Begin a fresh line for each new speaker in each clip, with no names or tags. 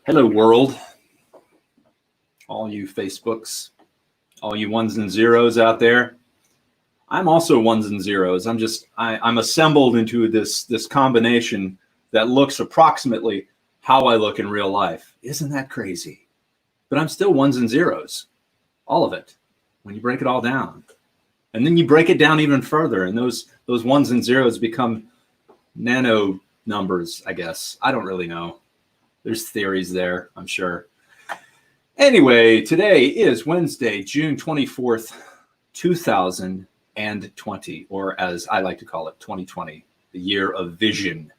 Hello, world. All you Facebooks, all you ones and zeros out there. I'm also ones and zeros. I'm assembled into this combination that looks approximately how I look in real life. Isn't that crazy? But I'm still ones and zeros, all of it, when you break it all down. And then you break it down even further, and those ones and zeros become nano numbers, I guess. I don't really know. There's theories there, I'm sure. Anyway, today is Wednesday, June 24th, 2020, or as I like to call it, 2020, the year of vision,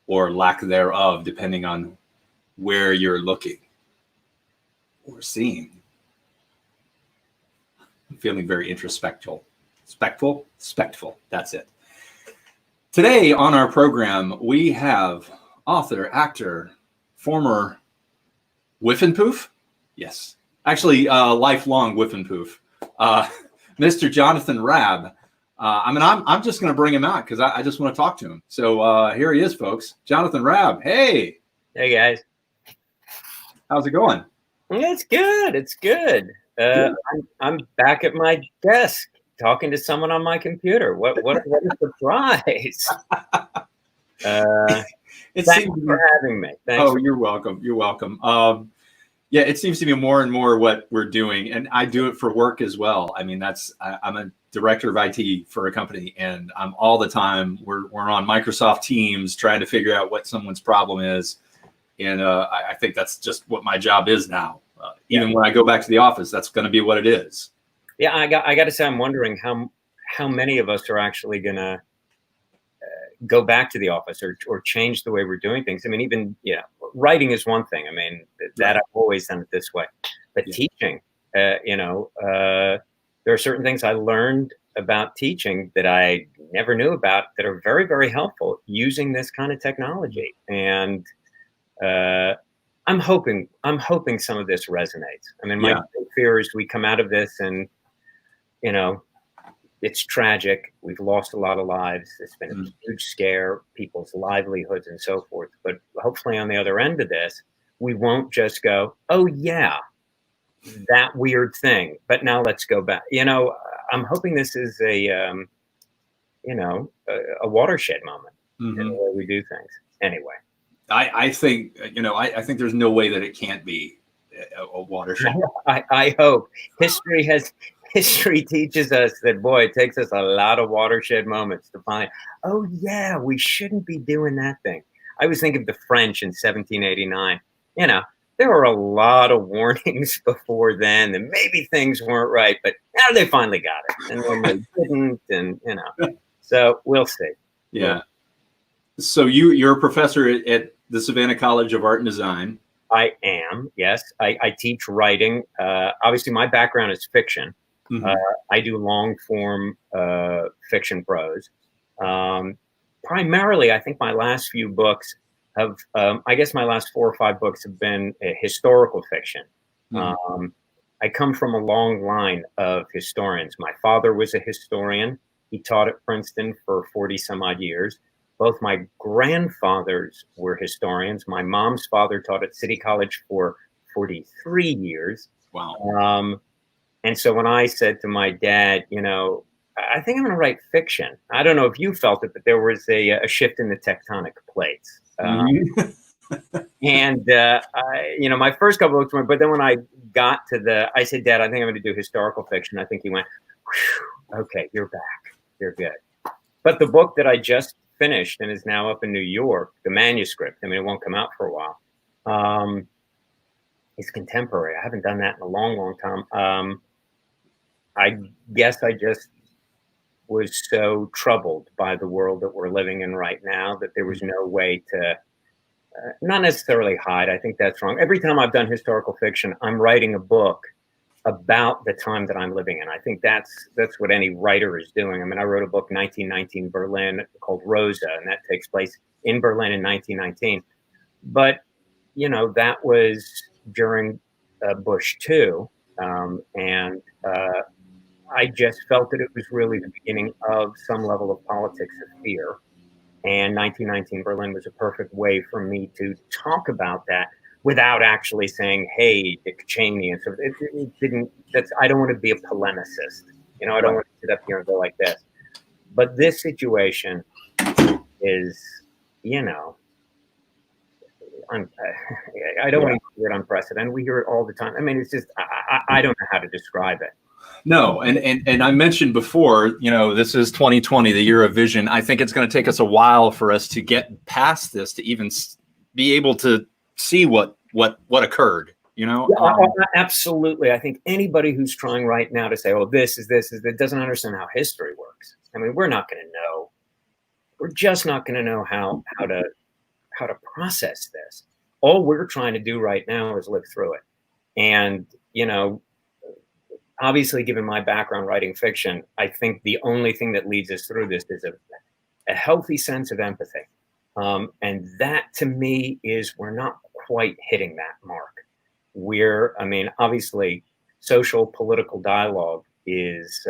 or lack thereof, depending on where you're looking or seeing. I'm feeling very introspectful. Spectful, that's it. Today on our program, we have author, actor, former Whiffenpoof? Yes. Actually, lifelong Whiffenpoof. Mr. Jonathan Rabb. I'm just going to bring him out because I just want to talk to him. So here he is, folks. Jonathan Rabb. Hey.
Hey, guys.
How's it going?
It's good. It's good. I'm back at my desk talking to someone on my computer. What a surprise. Thanks for having me. Thanks.
Oh, you're welcome. You're welcome. Yeah, it seems to be more and more what we're doing, and I do it for work as well. I mean, I'm a director of IT for a company, and I'm all the time. We're on Microsoft Teams trying to figure out what someone's problem is, and I think that's just what my job is now. Even when I go back to the office, that's going to be what it is.
Yeah, I got to say, I'm wondering how many of us are actually going to go back to the office or change the way we're doing things. I mean, even, writing is one thing. I mean, that I've always done it this way. But teaching, there are certain things I learned about teaching that I never knew about that are very, very helpful using this kind of technology. And I'm hoping some of this resonates. I mean, my fear is we come out of this and, it's tragic. We've lost a lot of lives. It's been a huge scare, people's livelihoods and so forth. But hopefully on the other end of this, we won't just go, oh, yeah, that weird thing. But now let's go back. I'm hoping this is a watershed moment in the way we do things. Anyway.
I think, I think there's no way that it can't be a watershed.
I hope. History teaches us that, boy, it takes us a lot of watershed moments to find, oh, yeah, we shouldn't be doing that thing. I was thinking of the French in 1789. There were a lot of warnings before then that maybe things weren't right, but now they finally got it. And then they didn't, and, so we'll see.
Yeah. So you're a professor at the Savannah College of Art and Design.
I am, yes. I teach writing. Obviously, my background is fiction. I do long form fiction prose. Primarily, I think my last few books have, I guess my last 4 or 5 books have been historical fiction. I come from a long line of historians. My father was a historian. He taught at Princeton for 40 some odd years. Both my grandfathers were historians. My mom's father taught at City College for 43 years.
Wow.
And so when I said to my dad, I think I'm going to write fiction. I don't know if you felt it, but there was a shift in the tectonic plates. And, my first couple of books went, but then when I got to I said, Dad, I think I'm going to do historical fiction. I think he went, okay, you're back. You're good. But the book that I just finished and is now up in New York, the manuscript, I mean, it won't come out for a while. It's contemporary. I haven't done that in a long, long time. I guess I just was so troubled by the world that we're living in right now that there was no way to, not necessarily hide. I think that's wrong. Every time I've done historical fiction, I'm writing a book about the time that I'm living in. I think that's what any writer is doing. I mean, I wrote a book, 1919 Berlin, called Rosa, and that takes place in Berlin in 1919. But, that was during Bush too. And I just felt that it was really the beginning of some level of politics of fear. And 1919 Berlin was a perfect way for me to talk about that without actually saying, "Hey, Dick Cheney," and so it didn't. I don't want to be a polemicist. You know, I don't want to sit up here and go like this. But this situation is, you know, I don't want to hear it unprecedented. We hear it all the time. I mean, it's just I don't know how to describe it.
No, and I mentioned before, you know, this is 2020, the Eurovision. I think it's going to take us a while for us to get past this to even be able to see what occurred. You know,
absolutely. I think anybody who's trying right now to say, "Oh, this is that," doesn't understand how history works. I mean, we're not going to know. We're just not going to know how to process this. All we're trying to do right now is live through it. And, you know, obviously, given my background writing fiction, I think the only thing that leads us through this is a healthy sense of empathy. And that, to me, is we're not quite hitting that mark. I mean, obviously, social political dialogue is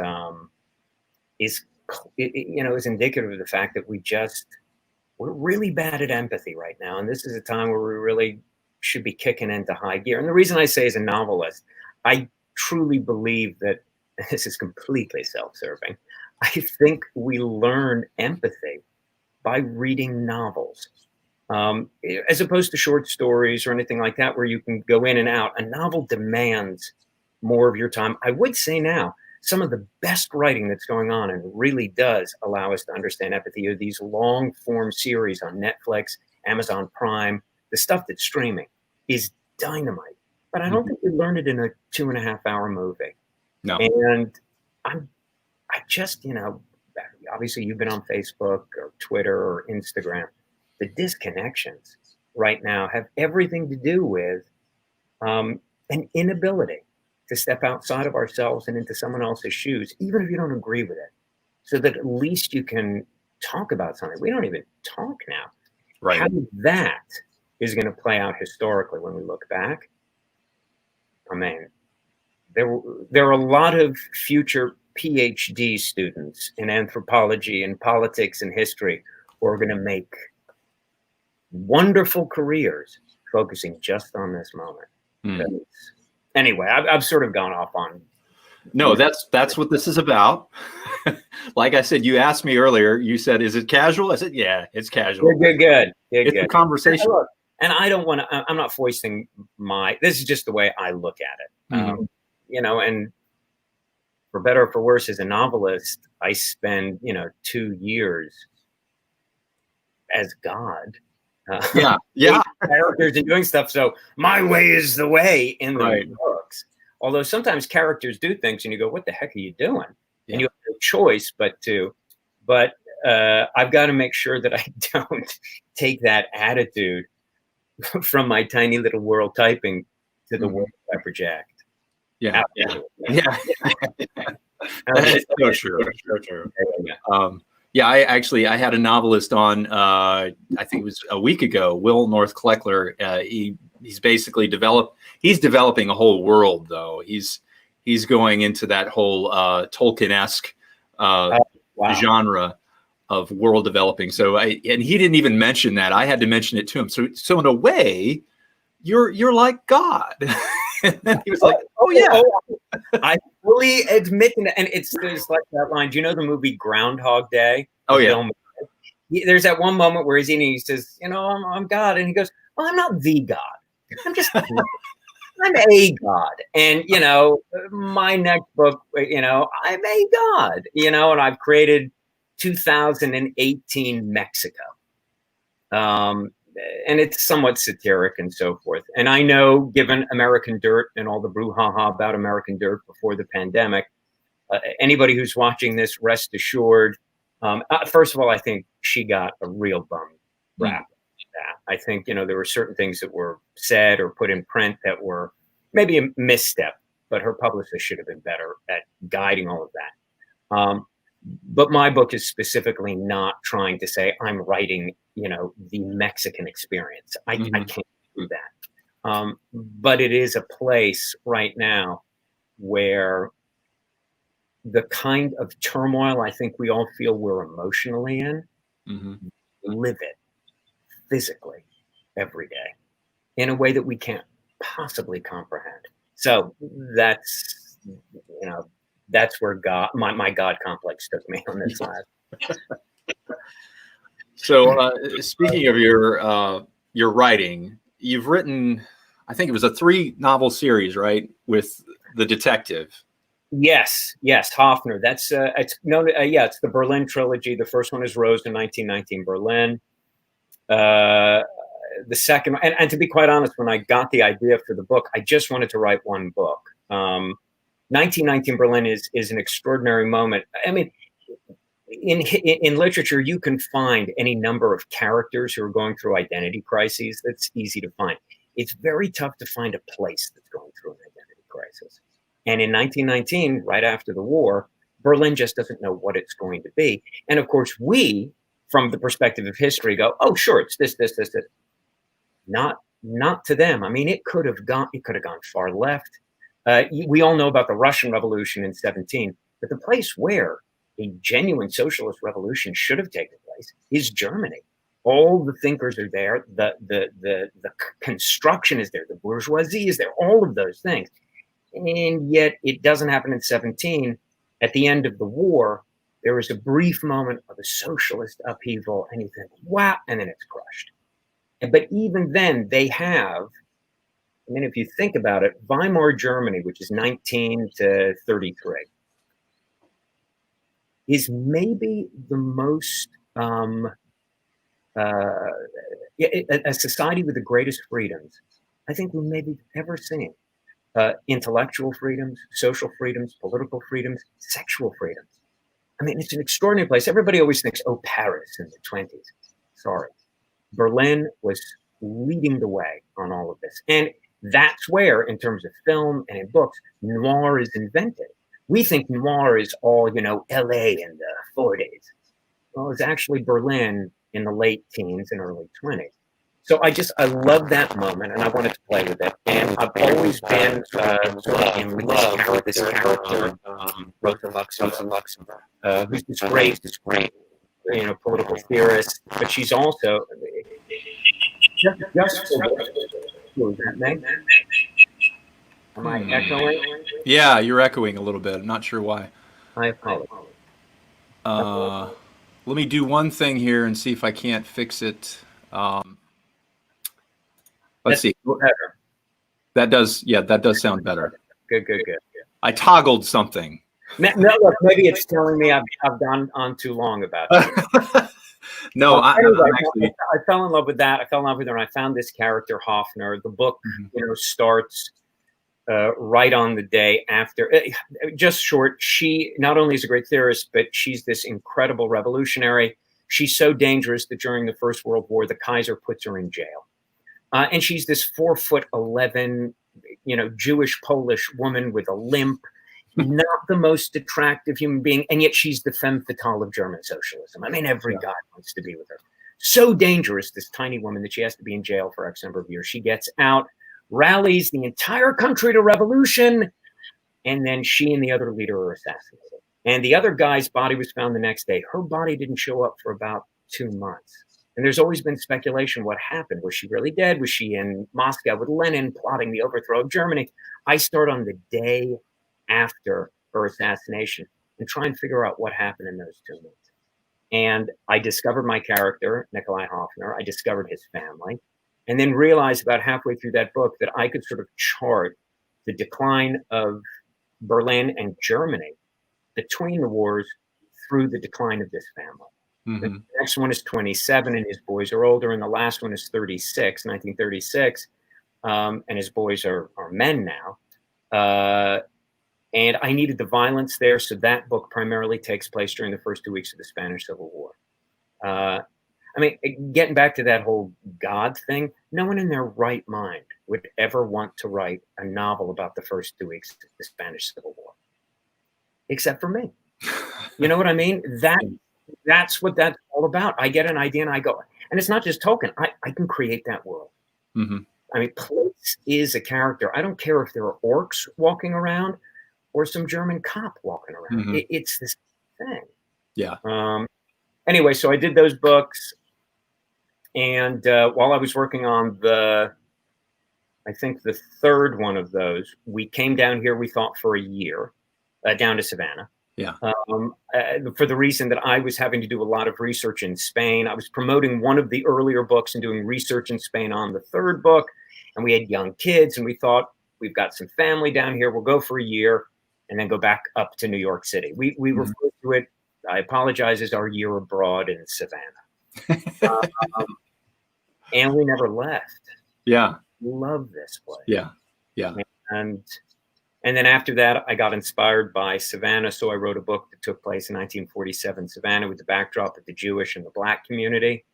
indicative of the fact that we're really bad at empathy right now. And this is a time where we really should be kicking into high gear. And the reason I say as a novelist, I truly believe that this is completely self-serving. I think we learn empathy by reading novels, as opposed to short stories or anything like that, where you can go in and out. A novel demands more of your time. I would say now, some of the best writing that's going on and really does allow us to understand empathy are these long form series on Netflix, Amazon Prime. The stuff that's streaming is dynamite, but I don't think we learned it in a 2.5 hour movie.
No.
And I just, you know, obviously you've been on Facebook or Twitter or Instagram. The disconnections right now have everything to do with an inability to step outside of ourselves and into someone else's shoes, even if you don't agree with it, so that at least you can talk about something. We don't even talk now.
Right.
How that is going to play out historically when we look back. I mean, there are a lot of future PhD students in anthropology and politics and history who are going to make wonderful careers focusing just on this moment. Anyway, I've sort of gone off on.
No, that's what this is about. Like I said, you asked me earlier, you said, "Is it casual?" I said, "Yeah, it's casual."
Good.
It's a conversation.
And I don't want to, I'm not foisting this is just the way I look at it. You know, and for better or for worse, as a novelist, I spend, 2 years as God. Characters and doing stuff. So my way is the way in the books. Although sometimes characters do things and you go, "What the heck are you doing?" Yeah. And you have no choice but I've got to make sure that I don't take that attitude from my tiny little world typing to the world I project.
Yeah. That's so true. So true. I had a novelist on, I think it was a week ago, Will North Kleckler. He's basically developing a whole world, though. He's going into that whole Tolkien-esque genre of world developing. So and he didn't even mention that. I had to mention it to him. So in a way, you're like God. And then he was like, "Oh yeah."
I fully admit that. And there's like that line. Do you know the movie Groundhog Day?
Oh yeah.
There's that one moment where he's eating. He says, "I'm God," and he goes, "Well, I'm not the God. I'm just I'm a God." And my next book, I'm a God. And I've created 2018 Mexico. And it's somewhat satiric and so forth. And I know, given American Dirt and all the brouhaha about American Dirt before the pandemic, anybody who's watching this, rest assured, first of all, I think she got a real bum rap. I think, there were certain things that were said or put in print that were maybe a misstep, but her publicist should have been better at guiding all of that. But my book is specifically not trying to say I'm writing, the Mexican experience. I can't do that. But it is a place right now where the kind of turmoil I think we all feel we're emotionally in, live it physically every day in a way that we can't possibly comprehend. So that's, that's where my God complex took me on this last.
So speaking of your writing, you've written, I think it was a 3-novel series, right, with the detective.
Yes, Hoffner. That's it's known. It's the Berlin trilogy. The first one is Rose in 1919 Berlin. The second, and to be quite honest, when I got the idea for the book, I just wanted to write one book. 1919 Berlin is an extraordinary moment. I mean, in literature, you can find any number of characters who are going through identity crises. That's easy to find. It's very tough to find a place that's going through an identity crisis. And in 1919, right after the war, Berlin just doesn't know what it's going to be. And of course, we, from the perspective of history, go, oh, sure, it's this. Not to them. I mean, it could have gone far left. We all know about the Russian Revolution in 17, but the place where a genuine socialist revolution should have taken place is Germany. All the thinkers are there. The construction is there. The bourgeoisie is there. All of those things. And yet it doesn't happen in 17. At the end of the war, there is a brief moment of a socialist upheaval, and you think, wow, and then it's crushed. But even then, they have, I mean, if you think about it, Weimar Germany, which is 19 to 33, is maybe the most, a society with the greatest freedoms I think we maybe ever seen. Intellectual freedoms, social freedoms, political freedoms, sexual freedoms. I mean, it's an extraordinary place. Everybody always thinks, oh, Paris in the 20s. Sorry. Berlin was leading the way on all of this. And that's where, in terms of film and in books, noir is invented. We think noir is all, LA in the 40s. Well, it's actually Berlin in the late teens and early 20s. So I love that moment, and I wanted to play with it. And I've always been in love with this character, Rosa Luxemburg, who's this great, political theorist, but she's also just for that name. Am I echoing?
Yeah, you're echoing a little bit. I'm not sure why.
I apologize.
Let me do one thing here and see if I can't fix it. Let's see.
Better.
That does sound better.
Good.
I toggled something.
No, look, maybe it's telling me I've gone on too long about it.
No,
anyway, I fell in love with that. I fell in love with her, and I found this character, Hoffner. The book, starts right on the day after. Just short, she not only is a great theorist, but she's this incredible revolutionary. She's so dangerous that during the First World War, the Kaiser puts her in jail. And she's this 4'11", Jewish Polish woman with a limp, not the most attractive human being, and yet she's the femme fatale of German socialism. I mean, every guy wants to be with her. So dangerous, this tiny woman, that she has to be in jail for X number of years. She gets out, rallies the entire country to revolution, and then she and the other leader are assassinated. And the other guy's body was found the next day. Her body didn't show up for about 2 months. And there's always been speculation what happened. Was she really dead? Was she in Moscow with Lenin plotting the overthrow of Germany? I start on the day after her assassination and try and figure out what happened in those 2 months. And I discovered my character, Nikolai Hoffner. I discovered his family, and then realized about halfway through that book that I could sort of chart the decline of Berlin and Germany between the wars through the decline of this family. Mm-hmm. The next one is 27, and his boys are older, and the last one is 1936, and his boys are men now. And I needed the violence there, so that book primarily takes place during the first 2 weeks of the Spanish Civil War. I mean, getting back to that whole God thing, no one in their right mind would ever want to write a novel about the first 2 weeks of the Spanish Civil War, except for me. You know what I mean? That's what that's all about. I get an idea and I go, and it's not just Tolkien. I can create that world. Mm-hmm. I mean, place is a character. I don't care if there are orcs walking around or some German cop walking around. Mm-hmm. It's this thing.
Yeah.
Anyway, so I did those books. And while I was working on the I think the third one of those, we came down here, we thought for a year, down to Savannah.
Yeah.
For the reason that I was having to do a lot of research in Spain. I was promoting one of the earlier books and doing research in Spain on the third book. And we had young kids, and we thought, we've got some family down here. We'll go for a year and then go back up to New York City. We refer to it, I apologize, as our year abroad in Savannah. And we never left.
Yeah.
Love this place.
Yeah. Yeah.
And then after that, I got inspired by Savannah. So I wrote a book that took place in 1947, Savannah, with the backdrop of the Jewish and the Black community.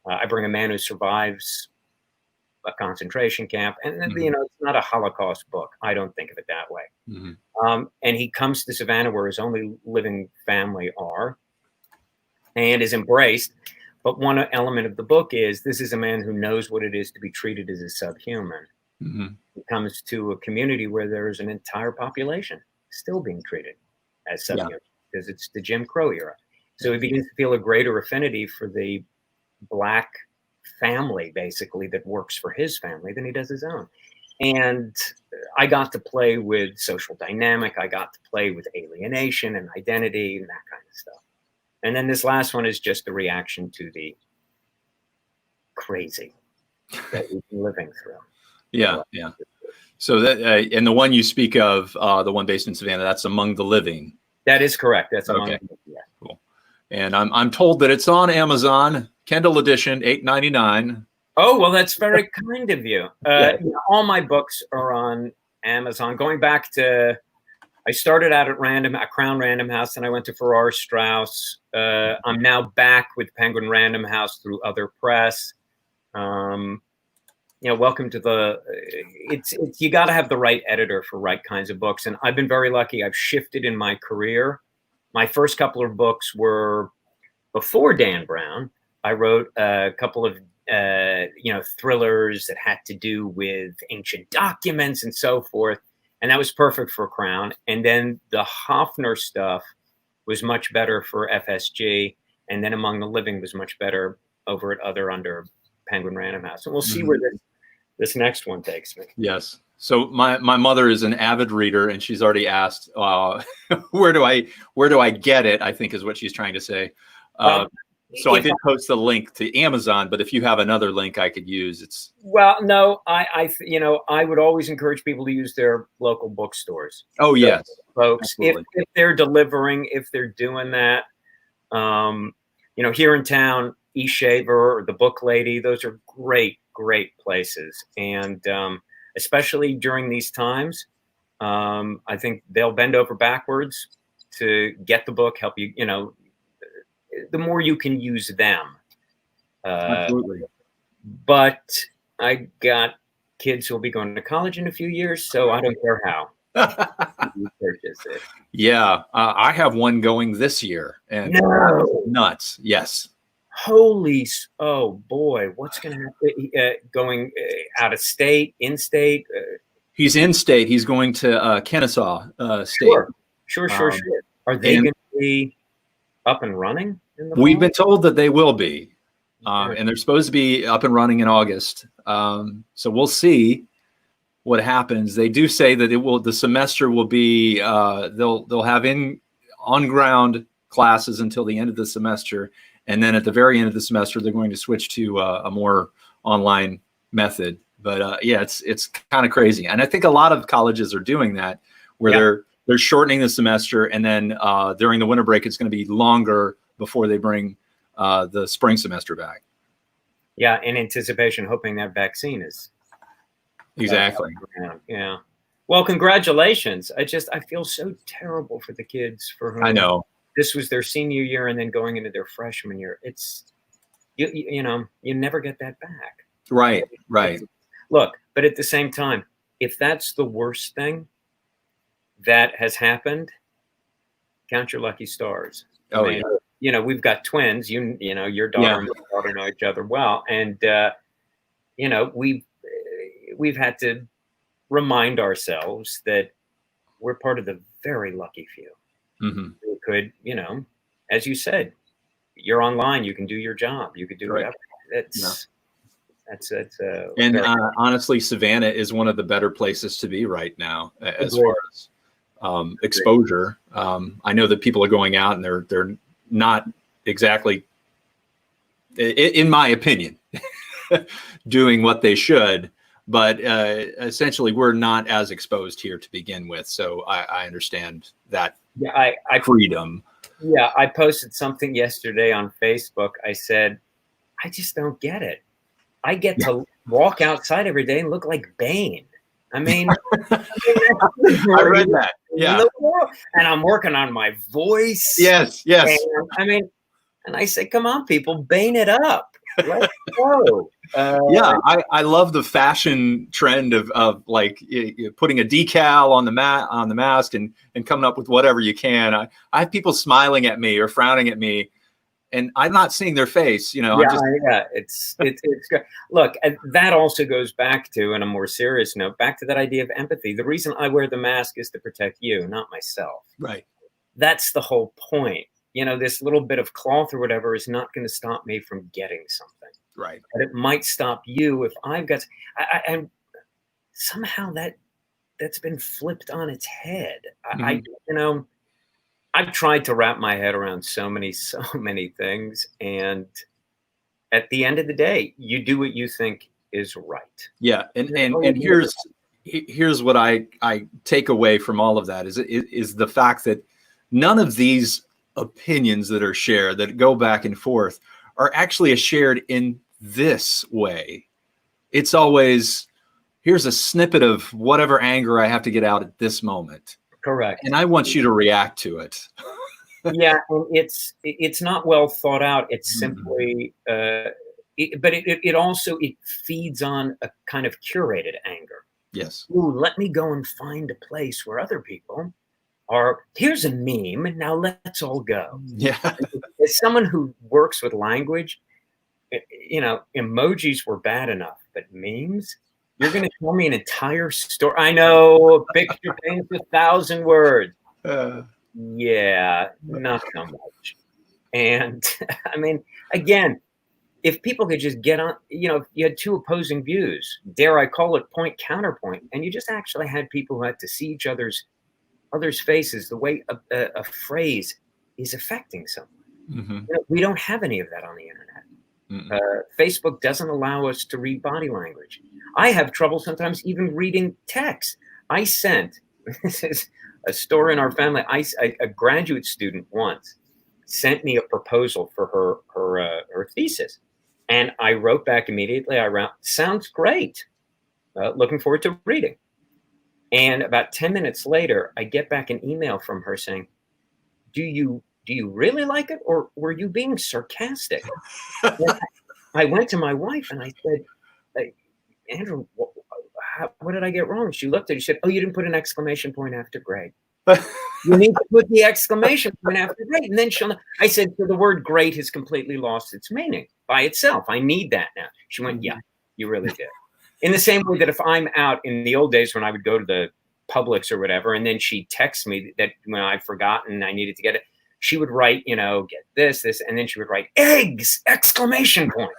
I bring a man who survives a concentration camp. And you know, it's not a Holocaust book. I don't think of it that way. And he comes to Savannah, where his only living family are, and is embraced. But one element of the book is, this is a man who knows what it is to be treated as a subhuman. He comes to a community where there is an entire population still being treated as subhuman, because it's the Jim Crow era. So he begins to feel a greater affinity for the Black family, basically, that works for his family than he does his own. And I got to play with social dynamic. I got to play with alienation and identity and that kind of stuff. And then this last one is just a reaction to the crazy that we've been living through.
Yeah. So that, and the one you speak of, the one based in Savannah, that's Among the Living.
That is correct. That's
okay. Cool. And I'm told that it's on Amazon, Kindle edition, $8.99.
Oh, well, that's very kind of you. All my books are on Amazon. Going back to, I started out at Crown Random House, and I went to Farrar Straus. I'm now back with Penguin Random House through Other Press. You know, welcome to the, it's you got to have the right editor for right kinds of books. And I've been very lucky. I've shifted in my career. My first couple of books were before Dan Brown. I wrote a couple of, thrillers that had to do with ancient documents and so forth. And that was perfect for Crown. And then the Hoffner stuff was much better for FSG. And then Among the Living was much better over at under Penguin Random House. And we'll see where this next one takes me.
Yes. So my mother is an avid reader, and she's already asked, where do I get it? I think is what she's trying to say. So I did post the link to Amazon, but if you have another link I could use,
well, no, I would always encourage people to use their local bookstores.
Oh, yes,
folks, if they're delivering, if they're doing that, here in town, East Shaver or the Book Lady, those are great places. And especially during these times, I think they'll bend over backwards to get the book, help you, the more you can use them.
Absolutely.
But I got kids who will be going to college in a few years, so I don't care how you purchase it.
Yeah, I have one going this year, and nuts. Yes.
Holy, oh boy, what's going to happen? Going out of state, in state?
He's in state. He's going to Kennesaw State.
Sure. Are they going to be up and running?
We've been told that they will be, and they're supposed to be up and running in August. So we'll see what happens. They do say that the semester will be, they'll have on ground classes until the end of the semester. And then at the very end of the semester, they're going to switch to a more online method. But it's kind of crazy. And I think a lot of colleges are doing that, where they're shortening the semester, and then during the winter break, it's going to be longer before they bring the spring semester back.
Yeah, in anticipation, hoping that vaccine is
exactly.
Yeah. Well, congratulations. I feel so terrible for the kids for whom
I know
this was their senior year and then going into their freshman year. It's you never get that back.
Right.
Look, but at the same time, if that's the worst thing that has happened, count your lucky stars. We've got twins. Your daughter and my daughter know each other well, and we've had to remind ourselves that we're part of the very lucky few. Who could, as you said, you're online. You can do your job. You could do whatever.
And
very
honestly, Savannah is one of the better places to be right now as
Agreed.
far as exposure. I know that people are going out and they're not exactly, in my opinion, doing what they should. But essentially, we're not as exposed here to begin with. So I understand that freedom.
Yeah, I posted something yesterday on Facebook. I said, I just don't get it. I get to walk outside every day and look like Bane. I mean,
I read that. Yeah.
And I'm working on my voice.
Yes.
And, I mean, and I say, come on, people, Bane it up. Let's go.
Yeah, I love the fashion trend of like putting a decal on the mask and coming up with whatever you can. I have people smiling at me or frowning at me, and I'm not seeing their face.
It's good. Look, that also goes back to, on a more serious note, back to that idea of empathy. The reason I wear the mask is to protect you, not myself.
Right.
That's the whole point. This little bit of cloth or whatever is not going to stop me from getting something.
Right.
But it might stop you if I've got. And somehow that's been flipped on its head.
Mm-hmm.
I've tried to wrap my head around so many things, and at the end of the day, you do what you think is right.
Yeah, and here's what I take away from all of that is the fact that none of these opinions that are shared, that go back and forth, are actually shared in this way. It's always, here's a snippet of whatever anger I have to get out at this moment.
Correct.
And I want you to react to it.
Yeah, and it's not well thought out. It's simply, but it also feeds on a kind of curated anger.
Yes.
Ooh, let me go and find a place where other people are. Here's a meme, and now let's all go.
Yeah.
As someone who works with language, emojis were bad enough, but memes. You're going to tell me an entire story. I know a picture paints 1,000 words. Yeah, not so much. And I mean, again, if people could just get on, if you had two opposing views, dare I call it point counterpoint, and you just actually had people who had to see each other's faces, the way a phrase is affecting someone.
Mm-hmm.
We don't have any of that on the internet. Facebook doesn't allow us to read body language. I have trouble sometimes even reading text. I sent, this is a story in our family, a graduate student once sent me a proposal for her thesis. And I wrote back immediately. I wrote, sounds great. Looking forward to reading. And about 10 minutes later, I get back an email from her saying, do you really like it, or were you being sarcastic? I went to my wife and I said, hey, Andrew, what did I get wrong? She looked at it. She said, oh, you didn't put an exclamation point after great. You need to put the exclamation point after great. And then I said, so the word great has completely lost its meaning by itself. I need that now. She went, yeah, you really did. In the same way that if I'm out in the old days when I would go to the Publix or whatever, and then she texts me that when I'd forgotten I needed to get it, she would write, get this, and then she would write eggs, exclamation point.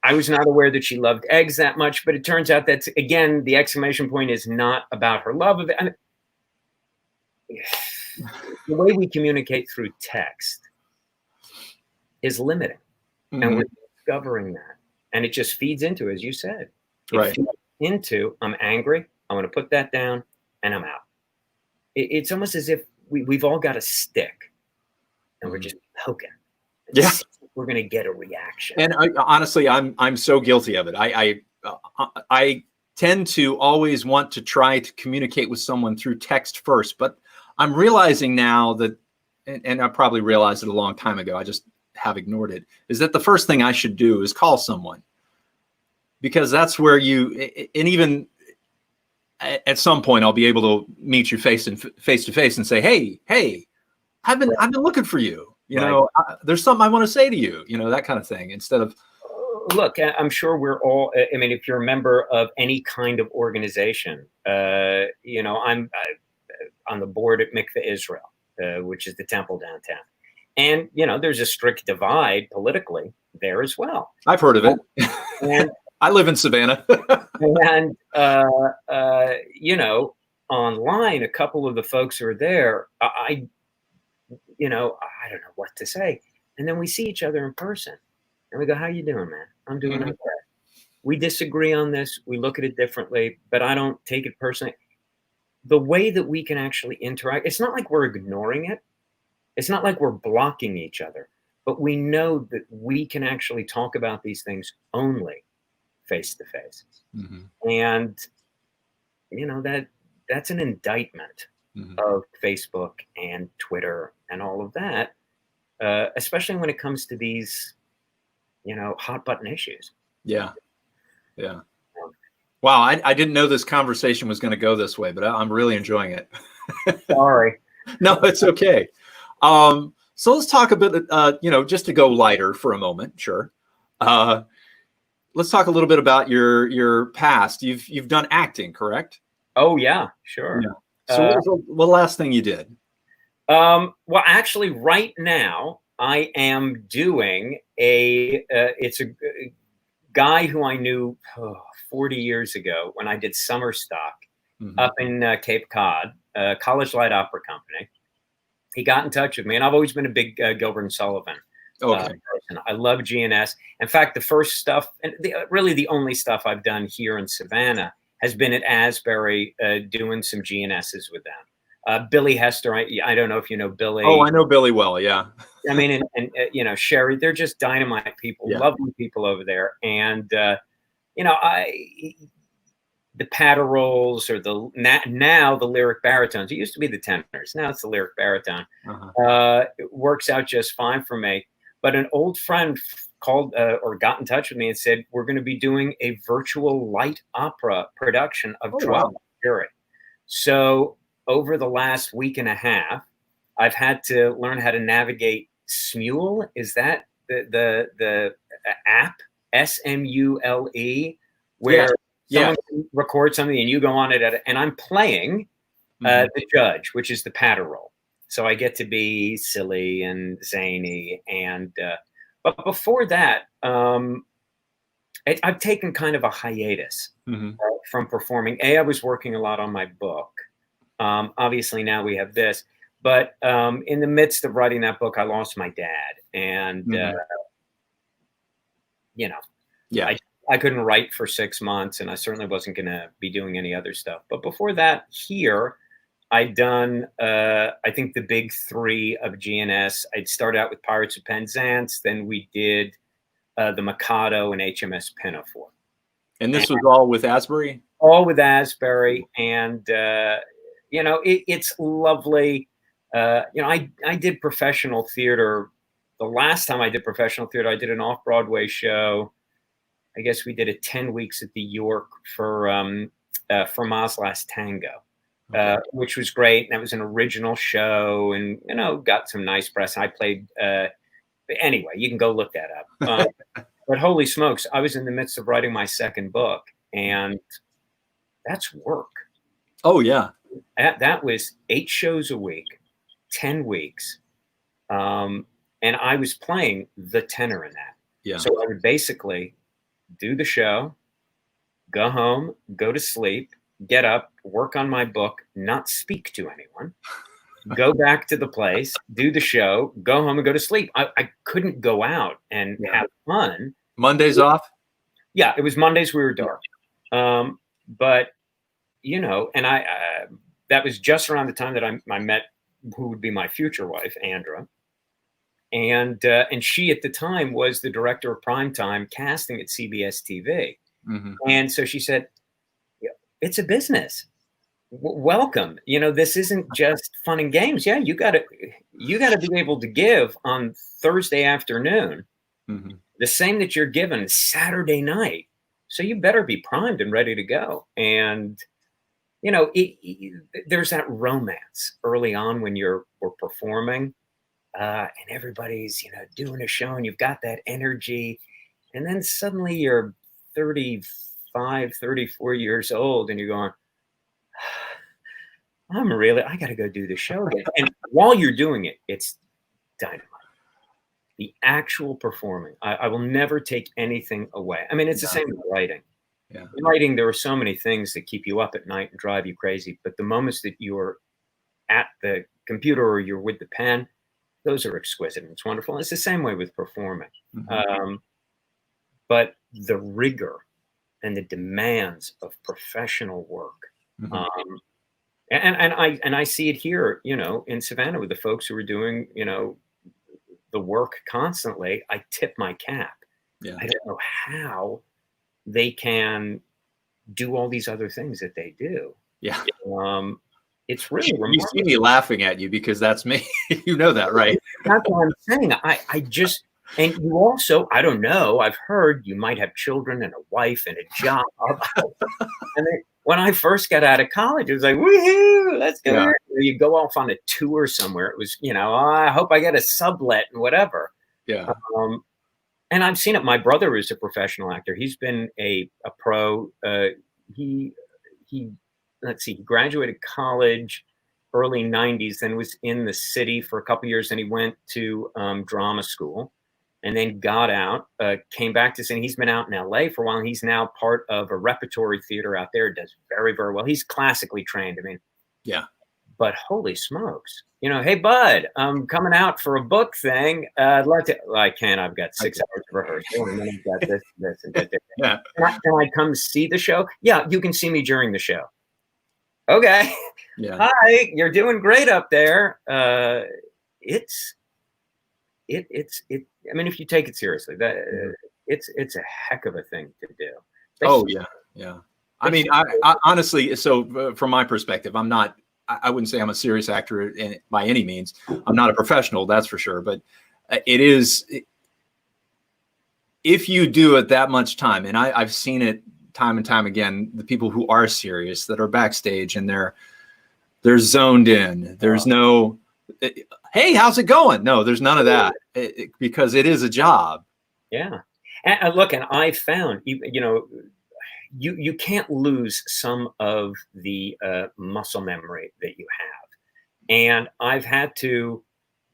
I was not aware that she loved eggs that much, but it turns out that, again, the exclamation point is not about her love of it. I mean, the way we communicate through text is limiting, and we're discovering that. And it just feeds into, as you said, I'm angry, I want to put that down, and I'm out. It's almost as if we've all got a stick, and we're just poking.
Yeah.
We're going to get a reaction.
And honestly, I'm so guilty of it. I tend to always want to try to communicate with someone through text first, but I'm realizing now that, and I probably realized it a long time ago, I just have ignored it, is that the first thing I should do is call someone, because that's where and even at some point I'll be able to meet you face to face and say, hey, I've been looking for you. There's something I want to say to you, that kind of thing, instead of.
Look, I'm sure we're all, I mean, if you're a member of any kind of organization, I'm on the board at Mikveh Israel, which is the temple downtown. And, there's a strict divide politically there as well.
I've heard of it.
And
I live in Savannah.
and you know, online, a couple of the folks who are there, you know, I don't know what to say. And then we see each other in person, and we go, "How you doing, man?" "I'm doing okay." We disagree on this. We look at it differently, but I don't take it personally. The way that we can actually interact, it's not like we're ignoring it. It's not like we're blocking each other, but we know that we can actually talk about these things only face to face. And, you know, that's an indictment of Facebook and Twitter and all of that, especially when it comes to these, you know, hot button issues.
Yeah. Yeah. Wow. I didn't know this conversation was going to go this way, but I'm really enjoying it.
Sorry.
No, it's okay. So let's talk a bit, you know, just to go lighter for a moment. Sure. Let's talk a little bit about your past. You've done acting, correct?
Oh yeah, sure.
Yeah. So what was the last thing you did?
Well, actually, right now I am doing it's a guy who I knew 40 years ago when I did summer stock up in Cape Cod, College Light Opera Company. He got in touch with me, and I've always been a big Gilbert and Sullivan person. I love GNS. In fact, the first stuff, and really the only stuff I've done here in Savannah has been at Asbury doing some GNSs with them. Billy Hester, I don't know if you know Billy.
Oh, I know Billy well, yeah.
I mean, and you know, Sherry, they're just dynamite people, lovely people over there. And, you know, the paterolls or now the lyric baritones, it used to be the tenors. Now it's the lyric baritone. It works out just fine for me. But an old friend called or got in touch with me and said, we're going to be doing a virtual light opera production of Trilogy. Wow. So over the last week and a half, I've had to learn how to navigate Smule. Is that the app, SMULE, where someone can record something and you go on it and I'm playing the judge, which is the paterol. So I get to be silly and zany. And but before that, I've taken kind of a hiatus from performing. I was working a lot on my book. Obviously now we have this, but in the midst of writing that book, I lost my dad, and you know, I couldn't write for 6 months, and I certainly wasn't going to be doing any other stuff. But before that, here I'd done I think the big three of GNS. I'd started out with Pirates of Penzance, then we did the Mikado and HMS Pinafore.
And this was all with Asbury?
All with Asbury, and you know, it's lovely. You know, I did professional theater. The last time I did professional theater, I did an off-Broadway show. I guess we did it 10 weeks at the York for Ma's Last Tango, which was great. And that was an original show, and, you know, got some nice press. I played, anyway, you can go look that up. But holy smokes, I was in the midst of writing my second book, and that's work.
Oh, yeah.
That was 8 shows a week, 10 weeks. And I was playing the tenor in that.
Yeah.
So I would basically do the show, go home, go to sleep, get up, work on my book, not speak to anyone, go back to the place, do the show, go home and go to sleep. I couldn't go out and have fun.
Mondays off?
Yeah, it was Mondays we were dark. But, you know, and that was just around the time that I met who would be my future wife, Andra. And she at the time was the director of primetime casting at CBS TV. And so she said, it's a business. Welcome. You know, this isn't just fun and games. Yeah, you gotta be able to give on Thursday afternoon the same that you're given Saturday night. So you better be primed and ready to go. And, you know, there's that romance early on when we're performing. And everybody's, you know, doing a show, and you've got that energy. And then suddenly you're 35, 34 years old, and you're going, I got to go do the show again. And while you're doing it, it's dynamite. the actual performing. I will never take anything away. I mean, it's the same with writing.
Yeah.
In writing, there are so many things that keep you up at night and drive you crazy. But the moments that you're at the computer or you're with the pen, those are exquisite and it's wonderful. And it's the same way with performing. But the rigor and the demands of professional work. And I see it here, you know, in Savannah with the folks who are doing, you know, the work constantly. I tip my cap.
Yeah.
I don't know how they can do all these other things that they do.
Yeah.
It's really remarkable.
You see me laughing at you because that's me. You know that, right?
That's what I'm saying. I just, and you also, I don't know, I've heard you might have children and a wife and a job. And then, when I first got out of college, it was like, woohoo, let's go. Yeah. You go off on a tour somewhere. It was, you know, oh, I hope I get a sublet and whatever.
Yeah.
And I've seen it. My brother is a professional actor. He's been a pro. He let's see, he graduated college early 90s, then was in the city for a couple of years. Then he went to drama school and then got out, came back to Sydney. He's been out in LA for a while. And he's now part of a repertory theater out there. Does very, very well. He's classically trained. I mean,
yeah.
But holy smokes, you know, hey, bud, I'm coming out for a book thing. I'd love to. Well, I can't. I've got 6 hours of rehearsal, and then I've got this, and that.
Yeah.
Can I come see the show? Yeah, you can see me during the show. Okay.
Yeah.
Hi, you're doing great up there. It's. I mean, if you take it seriously, that it's a heck of a thing to do.
Oh yeah, yeah. I mean, I honestly, so from my perspective, I'm not. I wouldn't say I'm a serious actor by any means. I'm not a professional, that's for sure. But it is, if you do it that much time, and I've seen it time and time again, the people who are serious, that are backstage and they're zoned in. There's no, hey, how's it going? No, there's none of that because it is a job.
Yeah. And look, and I found, you know, you can't lose some of the muscle memory that you have. And I've had to,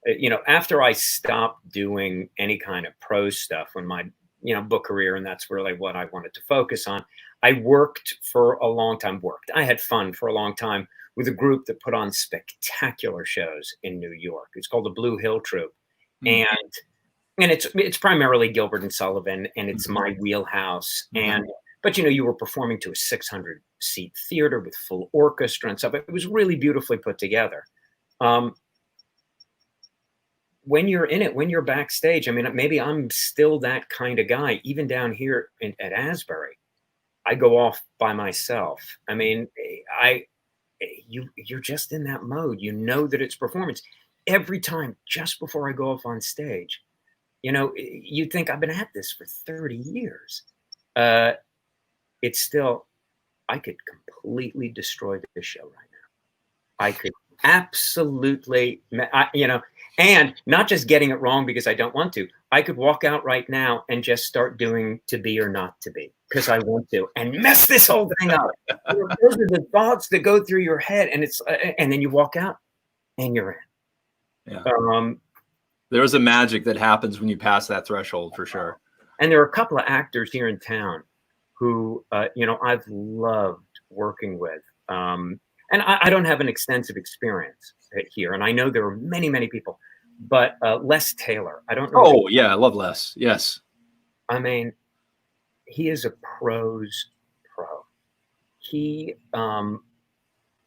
you know, after I stopped doing any kind of prose stuff when my, you know, book career, and that's really what I wanted to focus on, I worked for a long time, I had fun for a long time with a group that put on spectacular shows in New York. It's called the Blue Hill Troupe. And it's primarily Gilbert and Sullivan, and it's my wheelhouse. But, you know, you were performing to a 600-seat theater with full orchestra and stuff. It was really beautifully put together. When you're in it, when you're backstage, I mean, maybe I'm still that kind of guy. Even down here at Asbury, I go off by myself. I mean, you're just in that mode. You know that it's performance. Every time, just before I go off on stage, you know, you think I've been at this for 30 years. It's still, I could completely destroy this show right now. I could absolutely, you know, and not just getting it wrong because I don't want to. I could walk out right now and just start doing To Be or Not to Be because I want to and mess this whole thing up. You know, those are the thoughts that go through your head, and it's and then you walk out and you're in.
Yeah. There's a magic that happens when you pass that threshold for sure.
And there are a couple of actors here in town who, you know, I've loved working with. And I don't have an extensive experience here. And I know there are many, many people, but Les Taylor, I don't know.
Oh, yeah. I love Les. Yes.
I mean, he is a prose pro. He,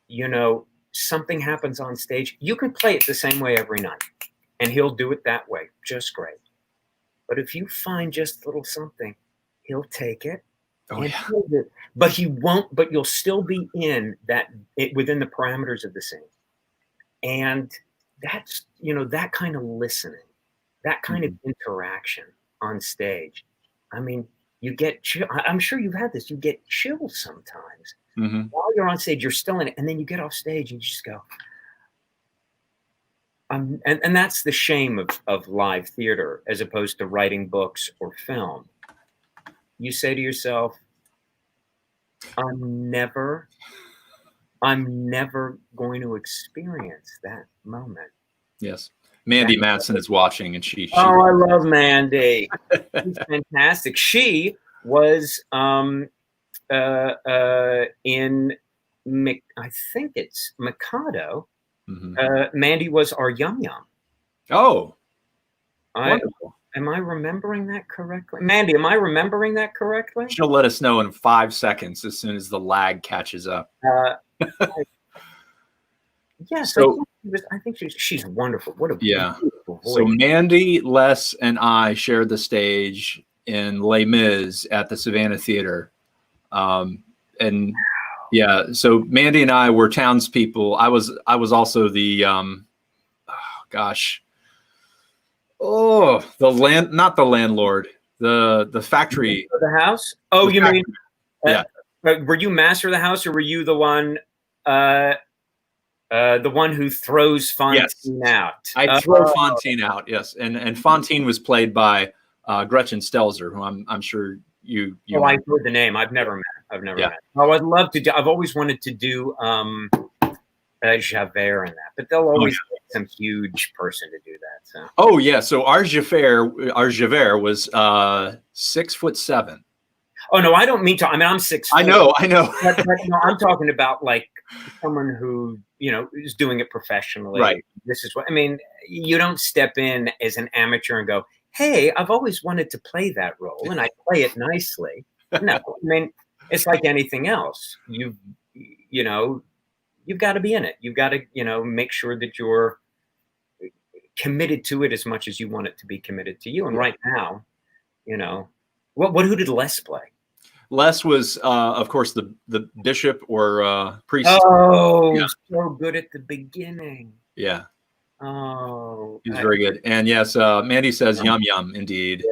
you know, something happens on stage. You can play it the same way every night, and he'll do it that way just great. But if you find just a little something, he'll take it.
Oh, yeah.
But he won't, but you'll still be in that within the parameters of the scene. And that's, you know, that kind of listening, that kind of interaction on stage. I mean, you get chill. I'm sure you've had this. You get chills sometimes. While you're on stage, you're still in it. And then you get off stage and you just go, and that's the shame of live theater as opposed to writing books or film. You say to yourself, I'm never going to experience that moment.
Yes. Mandy Madsen is watching, and she
Oh, I love Mandy. She's fantastic. She was in I think it's Mikado. Mandy was our Yum Yum.
Oh, wonderful.
Am I remembering that correctly? Mandy, am I remembering that correctly?
She'll let us know in 5 seconds as soon as the lag catches up.
Yes,
so,
I think she's wonderful. What a beautiful voice.
So Mandy, Les, and I shared the stage in Les Mis at the Savannah Theater. And yeah, so Mandy and I were townspeople. I was also the not the landlord, the factory.
The house? Oh, you mean
yeah.
Were you master of the house, or were you the one who throws Fontaine out?
I throw Fontaine out, yes. And Fontaine was played by Gretchen Stelzer, who I'm sure you
I've heard the name. I've never met. Oh, I'd love to do. I've always wanted to do Javert in that, but they'll always get some huge person to do that. So.
Oh yeah, so our Javert was 6'7".
Oh no, I don't mean to. I mean, I'm 6'4".
I know.
but no, I'm talking about like someone who is doing it professionally.
Right.
This is what I mean. You don't step in as an amateur and go, "Hey, I've always wanted to play that role, and I play it nicely." No, I mean, it's like anything else. You've got to be in it. You've got to, make sure that you're committed to it as much as you want it to be committed to you. And right now, who did Les play? Les
was, of course, the bishop or priest.
Oh, so good at the beginning.
Yeah.
Oh,
he's very good. And yes, Mandy says yum yum. Indeed,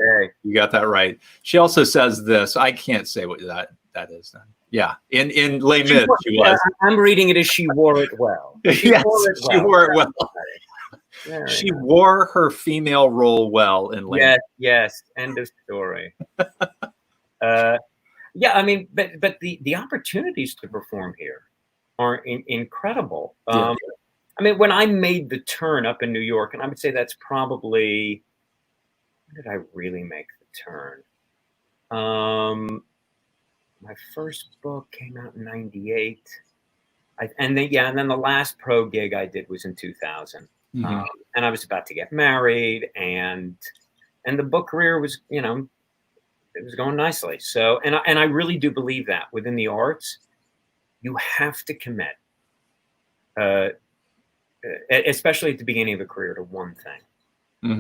you got that right. She also says this. I can't say what that is. Then. Yeah, in Les Mis, she was.
I'm reading it as she wore it well.
She wore it well. She wore her female role well in Les Mis.
Yes. End of story. Yeah, I mean, but the opportunities to perform here are incredible. I mean, when I made the turn up in New York, and I would say that's probably, when did I really make the turn? My first book came out in '98. And then the last pro gig I did was in 2000. And I was about to get married, and the book career was, it was going nicely. So, and I really do believe that within the arts, you have to commit, especially at the beginning of a career, to one thing. I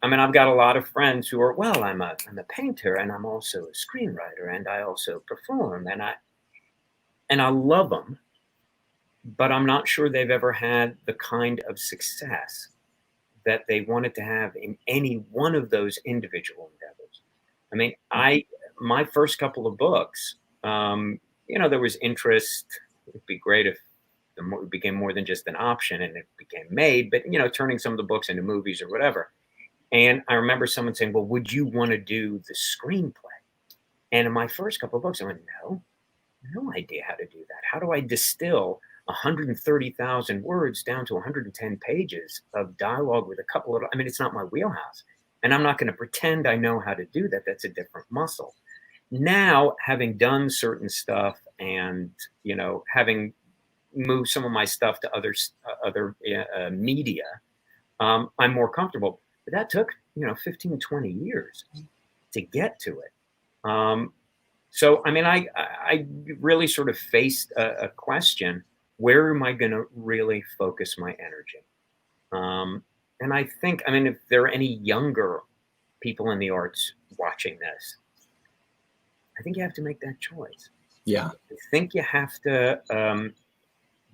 mean, I've got a lot of friends who are, well, I'm a painter, and I'm also a screenwriter, and I also perform, and I love them, but I'm not sure they've ever had the kind of success that they wanted to have in any one of those individual endeavors. I mean, my first couple of books, there was interest. It'd be great if it became more than just an option and it became made, but, turning some of the books into movies or whatever. And I remember someone saying, well, would you want to do the screenplay? And in my first couple of books, I went, no idea how to do that. How do I distill 130,000 words down to 110 pages of dialogue with a couple of, it's not my wheelhouse. And I'm not going to pretend I know how to do that. That's a different muscle. Now, having done certain stuff and, having moved some of my stuff to other media, I'm more comfortable. But that took, 15, 20 years to get to it. So, I really sort of faced a question: where am I going to really focus my energy? And I think, if there are any younger people in the arts watching this, I think you have to make that choice.
Yeah.
I think you have to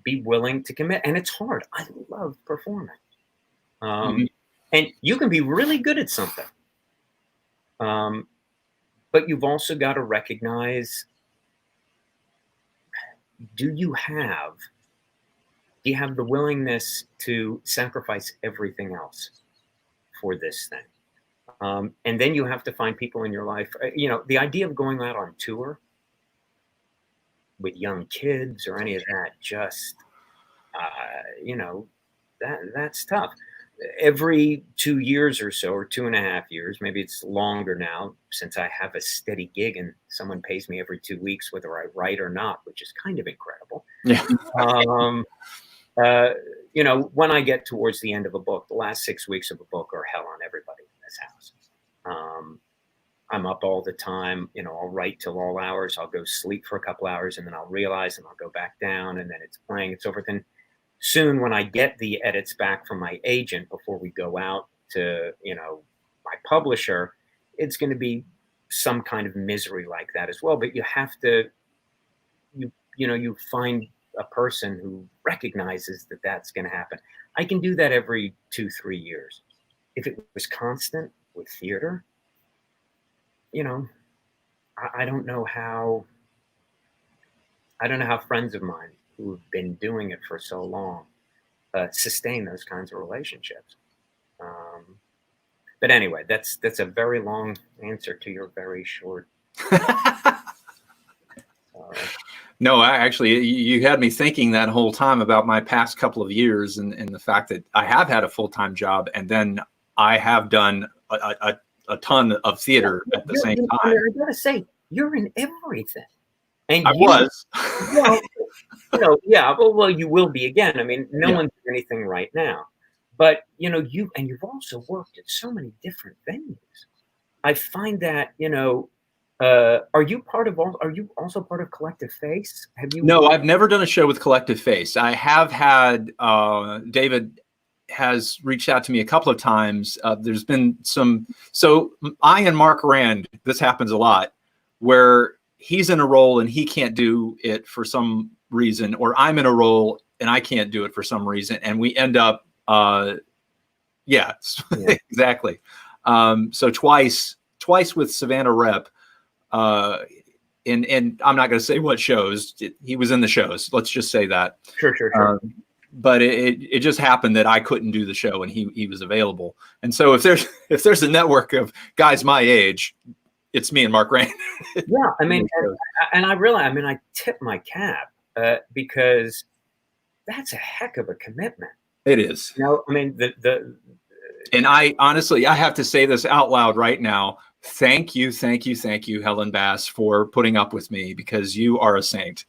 be willing to commit. And it's hard. I love performing. And you can be really good at something. But you've also got to recognize, do you have the willingness to sacrifice everything else for this thing? And then you have to find people in your life. The idea of going out on tour with young kids or any of that, just, that's tough. every 2 years or so, or 2.5 years, maybe it's longer now since I have a steady gig and someone pays me every 2 weeks, whether I write or not, which is kind of incredible.
Yeah.
You know, when I get towards the end of a book, the last 6 weeks of a book are hell on everybody in this house. I'm up all the time. You know, I'll write till all hours. I'll go sleep for a couple hours, and then I'll realize, and I'll go back down, and then it's playing. It's over. Then soon, when I get the edits back from my agent before we go out to, you know, my publisher, it's going to be some kind of misery like that as well. But you have to, you know, you find a person who recognizes that that's going to happen. I can do that every 2-3 years. If it was constant with theater, you know, I don't know how friends of mine who have been doing it for so long sustain those kinds of relationships. But anyway, that's a very long answer to your very short.
No, actually, you had me thinking that whole time about my past couple of years and the fact that I have had a full-time job, and then I have done a ton of theater at the same time.
I gotta say, you're in everything. And
I was.
Well, you know, yeah, well, you will be again. I mean, no one's doing anything right now. But, you know, you've also worked at so many different venues. I find that, you know, are you also part of Collective Face? Have you?
No, I've never done a show with Collective Face. I have had, David has reached out to me a couple of times. There's been so I and Mark Rand, this happens a lot, where he's in a role and he can't do it for some reason, or I'm in a role and I can't do it for some reason. And we end up, exactly. So twice with Savannah Rep, and I'm not going to say what shows. He was in the shows. Let's just say that.
Sure.
But it just happened that I couldn't do the show and he was available. And so if there's a network of guys my age, it's me and Mark Rand.
Yeah, I mean, and I realize, I mean, I tip my cap because that's a heck of a commitment.
It is.
You know, I mean,
and I honestly, I have to say this out loud right now. Thank you, Helen Bass, for putting up with me, because you are a saint.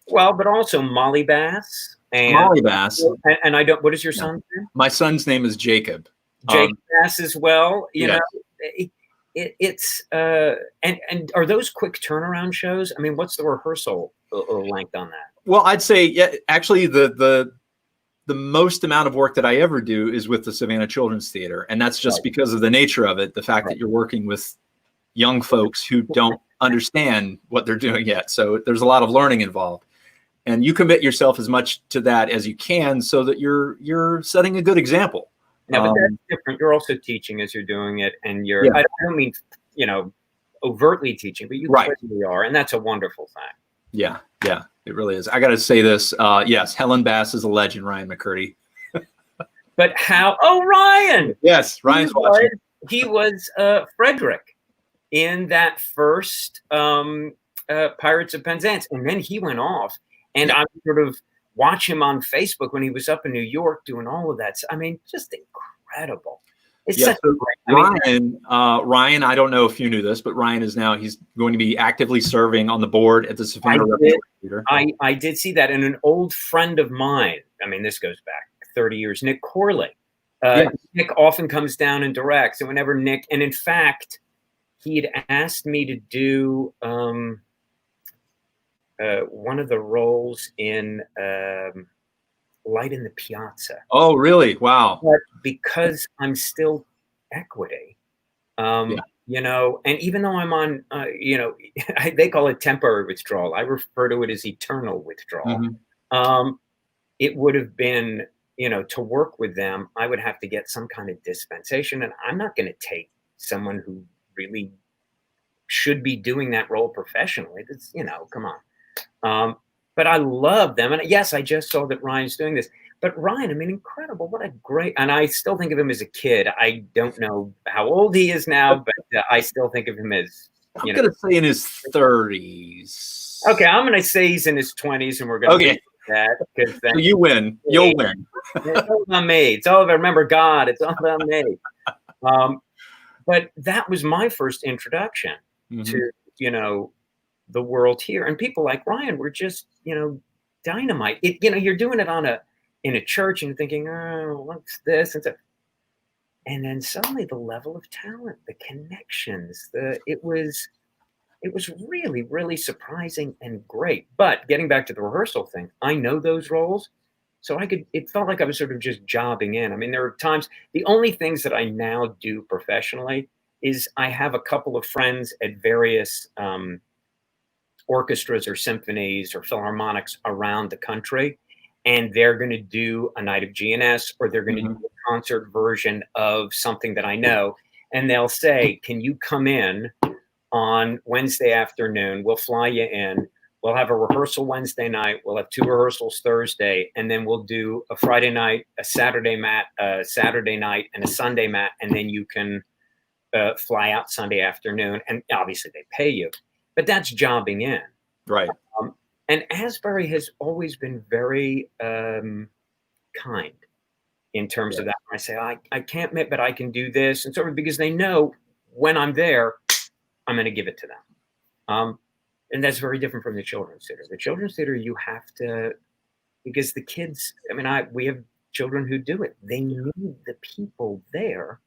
Well, but also Molly Bass.
Molly Bass.
And I don't, what is your son's name?
My son's name is Jacob.
Jacob Bass as well. You know, it's and are those quick turnaround shows? I mean, what's the rehearsal length on that?
Well, I'd say, actually the most amount of work that I ever do is with the Savannah Children's Theater. And that's just because of the nature of it. The fact that you're working with young folks who don't understand what they're doing yet. So there's a lot of learning involved, and you commit yourself as much to that as you can so that you're setting a good example.
No, but that's different. You're also teaching as you're doing it. And I don't mean, you know, overtly teaching, but you clearly are. And that's a wonderful thing. Yeah.
It really is. I got to say this. Yes, Helen Bass is a legend, Ryan McCurdy.
But how? Oh, Ryan.
Yes, Ryan's watching.
He was Frederick in that first Pirates of Penzance. And then he went off. And I sort of watch him on Facebook when he was up in New York doing all of that. I mean, just incredible. It's such a great,
Ryan, I don't know if you knew this, but Ryan he's going to be actively serving on the board at the Savannah Theater.
I did see that. And an old friend of mine, I mean, this goes back 30 years, Nick Corley. Nick often comes down and directs. And whenever Nick, and in fact, he had asked me to do one of the roles in Light in the Piazza.
Oh, really? Wow.
But because I'm still equity, you know, and even though I'm on, you know, they call it temporary withdrawal. I refer to it as eternal withdrawal. Mm-hmm. It would have been, you know, to work with them, I would have to get some kind of dispensation, and I'm not going to take someone who really should be doing that role professionally. That's, you know, come on. But I love them. And yes, I just saw that Ryan's doing this. But Ryan, I mean, incredible. What a great, and I still think of him as a kid. I don't know how old he is now, but I still think of him as,
I'm going to say in his 30s.
Okay, I'm going to say he's in his 20s, and we're going to do that.
So you win. You'll win.
It's all about me. It's all about, remember God. It's all about me. But that was my first introduction to, you know, the world here. And people like Ryan were just, you know, dynamite. You know, you're doing it in a church and you're thinking, oh, what's this? And then suddenly the level of talent, the connections, it was really, really surprising and great. But getting back to the rehearsal thing, I know those roles. So it felt like I was sort of just jobbing in. I mean, there are times, the only things that I now do professionally is I have a couple of friends at various orchestras or symphonies or philharmonics around the country. And they're going to do a night of GNS, or they're going to do a concert version of something that I know. And they'll say, can you come in on Wednesday afternoon? We'll fly you in. We'll have a rehearsal Wednesday night. We'll have 2 rehearsals Thursday. And then we'll do a Friday night, a Saturday night, and a Sunday mat. And then you can fly out Sunday afternoon. And obviously they pay you. But that's jobbing in.
Right.
And Asbury has always been very kind in terms of that. I say, I can't admit, but I can do this. And sort of because they know when I'm there, I'm going to give it to them. And that's very different from the children's theater. The children's theater, you have to, because the kids, I mean, we have children who do it. They need the people there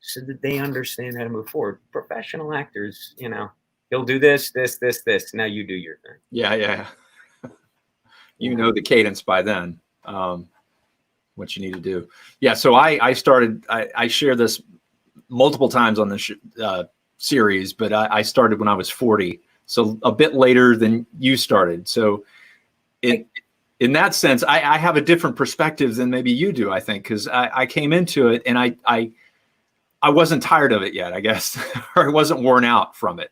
so that they understand how to move forward. Professional actors, you know, he'll do this, this, this, this. Now you do your thing.
Yeah. You know the cadence by then, what you need to do. Yeah, so I started, I share this multiple times on this series, but I started when I was 40. So a bit later than you started. So in that sense, I have a different perspective than maybe you do, I think, because I came into it and I wasn't tired of it yet, I guess, or I wasn't worn out from it.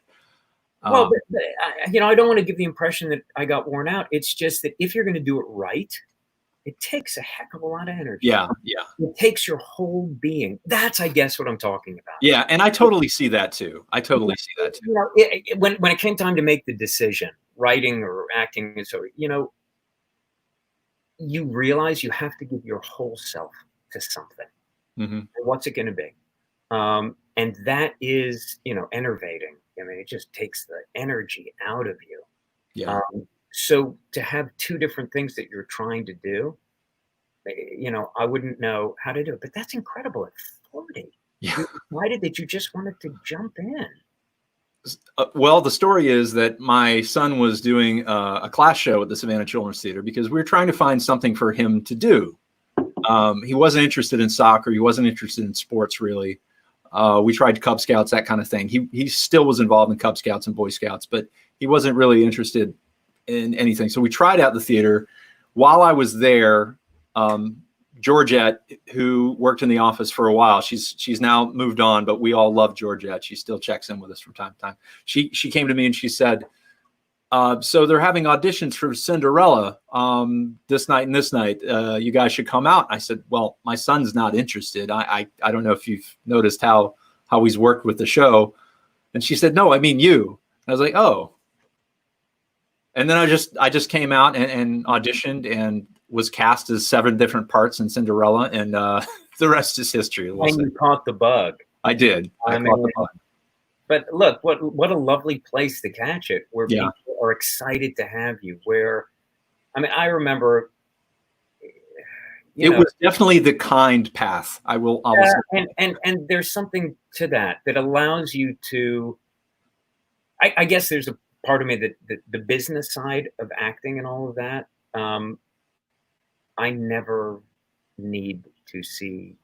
Well, but, you know, I don't want to give the impression that I got worn out. It's just that if you're going to do it right, it takes a heck of a lot of energy.
Yeah.
It takes your whole being. That's, I guess, what I'm talking about.
Yeah, and I totally see that too.
You know, when it came time to make the decision, writing or acting, and so, you know, you realize you have to give your whole self to something. And what's it going to be? And that is, you know, innervating. I mean, it just takes the energy out of you.
Yeah.
So to have 2 different things that you're trying to do, you know, I wouldn't know how to do it, but that's incredible at 40.
Yeah.
You decided that you just wanted to jump in.
Well, the story is that my son was doing a class show at the Savannah Children's Theater because we were trying to find something for him to do. He wasn't interested in soccer. He wasn't interested in sports, really. We tried Cub Scouts, that kind of thing. He still was involved in Cub Scouts and Boy Scouts, but he wasn't really interested in anything. So we tried out the theater. While I was there, Georgette, who worked in the office for a while, she's now moved on, but we all love Georgette. She still checks in with us from time to time. She came to me and she said, so they're having auditions for Cinderella this night and this night. You guys should come out. I said, well, my son's not interested. I don't know if you've noticed how he's worked with the show. And she said, no, I mean you. I was like, oh. And then I just came out and auditioned and was cast as 7 different parts in Cinderella, and the rest is history.
And you caught the bug.
I did. I caught the bug.
But look, what a lovely place to catch it, where people are excited to have you. Where, I mean, I remember
it was definitely the kind path. I will say.
And there's something to that allows you to. I guess there's a part of me that the business side of acting and all of that. I never need to see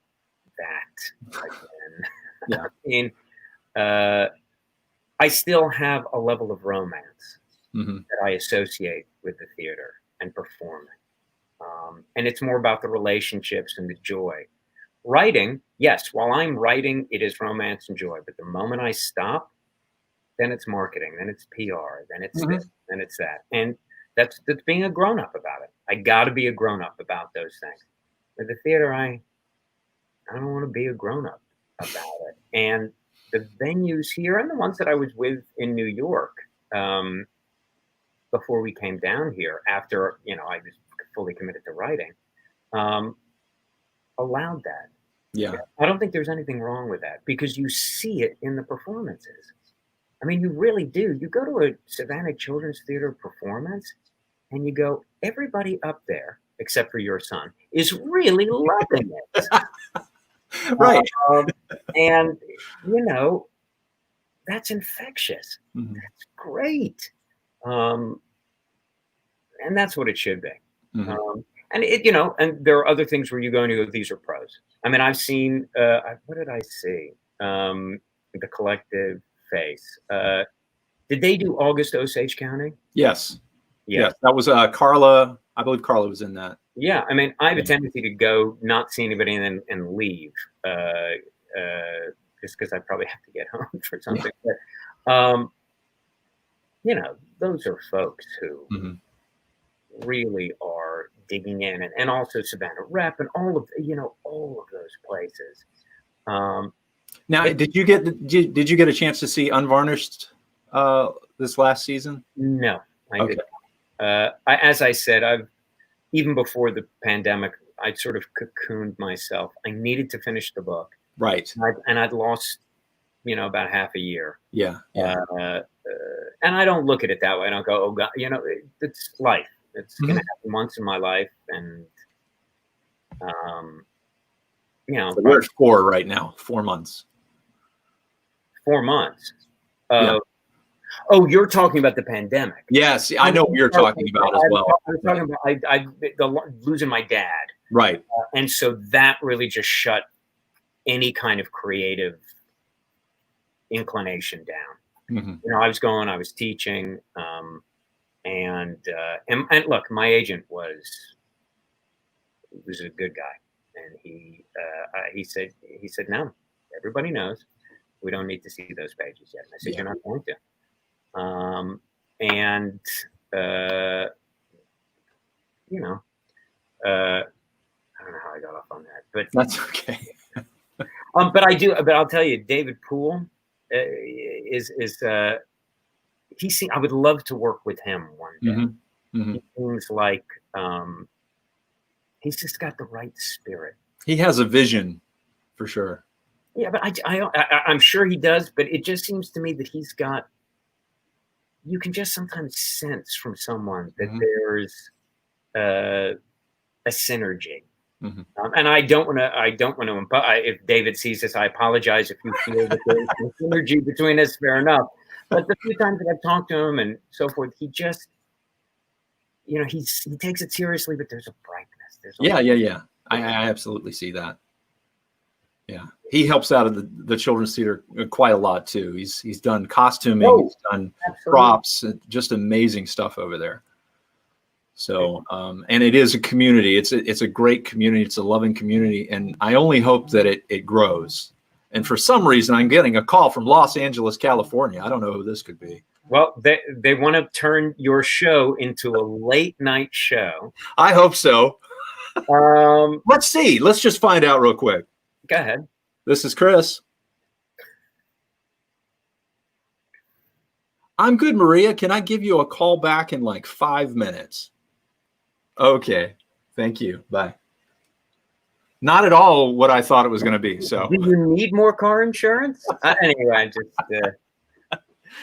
that again.
Yeah.
I mean, I still have a level of romance that I associate with the theater and performing. And it's more about the relationships and the joy. Writing, yes, while I'm writing, it is romance and joy. But the moment I stop, then it's marketing, then it's PR, then it's this, then it's that. And that's being a grown-up about it. I got to be a grown-up about those things. With the theater, I don't want to be a grown-up about it. And the venues here and the ones that I was with in New York before we came down here, after, you know, I was fully committed to writing, allowed that.
Yeah.
I don't think there's anything wrong with that because you see it in the performances. I mean, you really do. You go to a Savannah Children's Theater performance and you go, everybody up there, except for your son, is really loving it.
Right.
And, you know, that's infectious.
Mm-hmm.
That's great. And that's what it should be.
Mm-hmm.
And it, you know, and there are other things where you go and you go, these are pros. I mean, I've seen, what did I see? The Collective Face. Did they do August Osage County?
Yes.
Yeah.
Yes. That was Carla. I believe Carla was in that.
Yeah. I mean, I have a tendency to go, not see anybody, and leave, just because I probably have to get home for something. Yeah. But, you know, those are folks who really are digging in, and also Savannah Rep and all of, you know, all of those places.
Now, did you get a chance to see Unvarnished this last season?
No, I didn't. As I said, even before the pandemic, I sort of cocooned myself. I needed to finish the book.
Right.
And I'd lost, you know, about half a year.
Yeah. Yeah.
And I don't look at it that way. I don't go, oh God, you know, it's life. It's going to happen once in my life. And, you know.
So we're at 4 right now, 4 months.
4 months.
Yeah.
Oh, you're talking about the pandemic.
Yes, I know what you're talking about as well.
I was talking about losing my dad.
Right.
And so that really just shut any kind of creative inclination down.
Mm-hmm.
You know, I was teaching, and look, my agent was a good guy, and he said, no, everybody knows we don't need to see those pages yet. And I said, you're not going to. You know, I don't know how I got off on that, but
that's okay.
but I'll tell you, David Poole is I would love to work with him one day.
Mm-hmm. Mm-hmm.
He seems like he's just got the right spirit.
He has a vision, for sure.
Yeah, but I'm sure he does. But it just seems to me that he's got. You can just sometimes sense from someone that there's a synergy. Mm-hmm. And I don't want to. If David sees this, I apologize if you feel that there's some synergy between us. Fair enough. But the few times that I've talked to him and so forth, he just, you know, he takes it seriously, but there's a brightness.
Yeah. I absolutely see that. Yeah, he helps out of the children's theater quite a lot too. He's done costuming, he's done props, just amazing stuff over there. So, and it is a community. It's a great community. It's a loving community, and I only hope that it grows. And for some reason, I'm getting a call from Los Angeles, California. I don't know who this could be.
Well, they want to turn your show into a late night show.
I hope so. Let's see. Let's just find out real quick.
Go ahead.
This is Chris. I'm good, Maria. Can I give you a call back in like 5 minutes? Okay. Thank you. Bye. Not at all what I thought it was going to be. So,
do you need more car insurance? Anyway, I just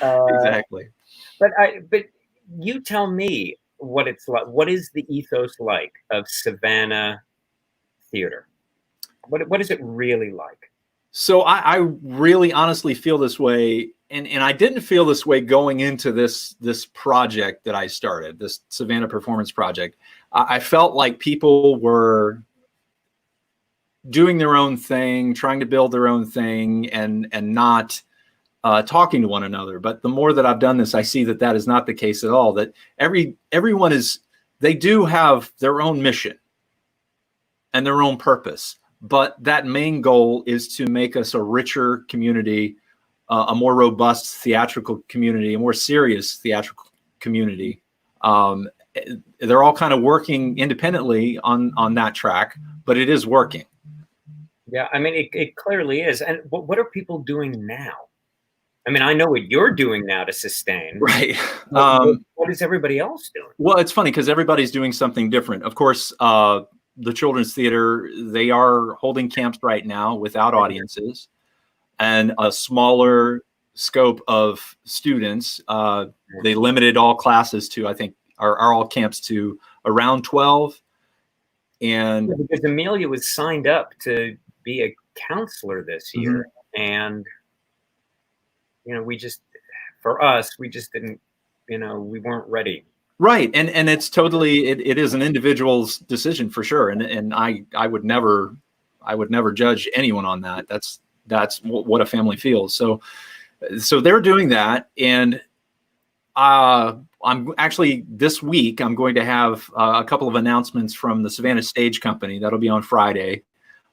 exactly.
But you tell me what it's like. What is the ethos like of Savannah theater? What is it really like? So
I really honestly feel this way, and I didn't feel this way going into this project that I started, this Savannah Performance Project. I felt like people were doing their own thing, trying to build their own thing, and not talking to one another. But the more that I've done this, I see that is not the case at all. That everyone they do have their own mission and their own purpose. But that main goal is to make us a richer community, a more robust theatrical community, a more serious theatrical community. They're all kind of working independently on that track, but it is working.
Yeah, I mean, it clearly is. And what are people doing now? I mean, I know what you're doing now to sustain.
Right.
What is everybody else doing?
Well, it's funny because everybody's doing something different. Of course, the children's theater, they are holding camps right now without audiences and a smaller scope of students. They limited all classes to, I think, are all camps to around 12. And
because Amelia was signed up to be a counselor this year, and we just didn't, we weren't ready.
Right, and it's totally it is an individual's decision for sure, and I would never judge anyone on that. That's what a family feels. So they're doing that, and I'm actually this week I'm going to have a couple of announcements from the Savannah Stage Company. That'll be on Friday.